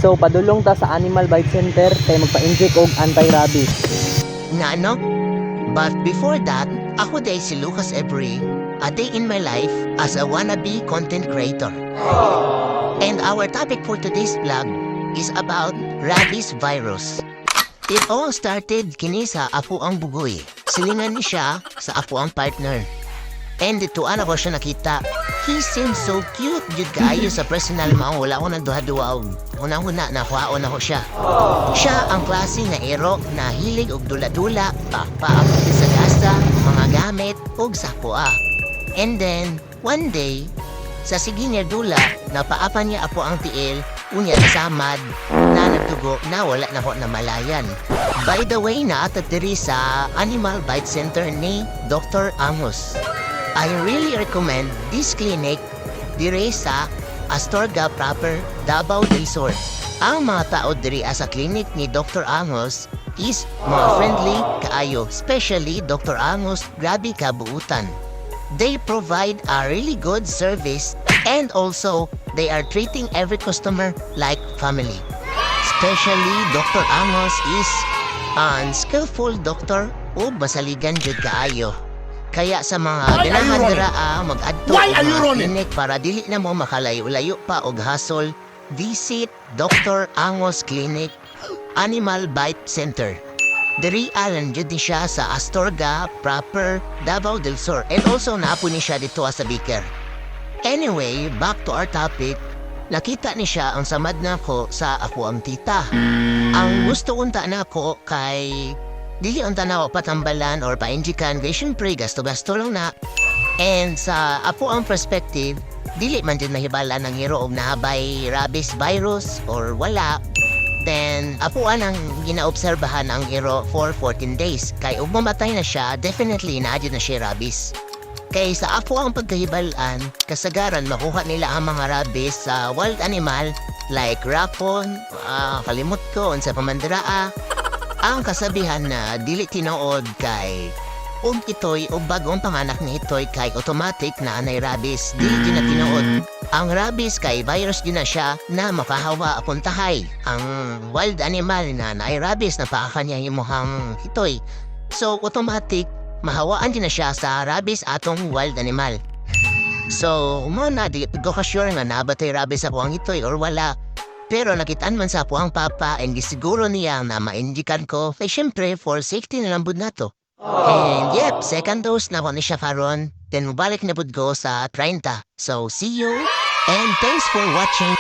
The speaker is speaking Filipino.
So padulong ta sa Animal Bite Center kay magpa-inject og anti-rabies. Nga no? But before that, ako day si Lucas Every, a day in my life as a wannabe content creator. And our topic for today's vlog is about rabies virus. It all started kini sa apo ang bugoy. Silingan ni siya sa apo ang partner. And dituan ako siya nakita. He seems so cute, jud kaayo sa personal mao. Wala ko nagduha-duha. Una-una, nakuhaon ako siya. Siya ang klase nga ero na hilig og dula-dula, paapit sa gasa, mga gamit, og sakwa. And then, one day, sa sige niya dula, napaapan niya apo ang tiil, unya samad, na nagtugo na wala na ko na malayan. By the way, naatad diri sa Animal Bite Center ni Dr. Amos. I really recommend this clinic dire sa Astorga proper, Davao del Sur. Ang mga tao diri sa clinic ni Dr. Amos is mga friendly kaayo, especially Dr. Amos, grabe kabuutan. They provide a really good service and also they are treating every customer like family. Especially Dr. Amos is an skillful doctor o masaligan jud kaayo. Kaya sa mga ganahan dira mag-adto og clinic para dili na mo makalayo-layo pa og hassle, visit Dr. Amos Clinic, Animal Bite Center. Diri alan jud ni siya sa Astorga proper, Davao del Sur, and also naapo ni siya dito sa Biker. Anyway, back to our topic. Nakita ni siya ang samad na ko sa ako ang tita. Ang gusto unta na ko kay dili unta na ako patambalan or painjikan, kay syempre gasto-gasto lang na. And sa apo ang perspective, dili man din mahibala ng hero og nahabay rabies virus or wala. Then, apuan ang ginaobserbahan ang hero for 14 days. Kay ug mamatay na siya, definitely naadyo na siya rabies. Kay sa apo ang pagkahibalan, kasagaran makuha nila ang mga rabies sa wild animal like raccoon, kalimot ko, unsa pamandiraa. Ang kasabihan na dili tinuod kay ito'y o bagong panganak ni ito'y kay automatic na anay rabies. Dili din na tinuod. Ang rabies kay virus din na siya na makahawa apon tahay. Ang wild animal na naay rabies na paakanya imuhang ito'y. So automatic, mahawaan din na siya sa rabies atong wild animal. So, mo na di ko ka-sure nga nabatay rabies ako ang ito'y or wala. Pero nakitaan man sa ako ang papa and gisiguro niya na maindikan ko kay syempre for safety na lang bud nato. And yep, second dose na ko ni siya karon. Then mubalik na bud ko sa 30. So see you and thanks for watching.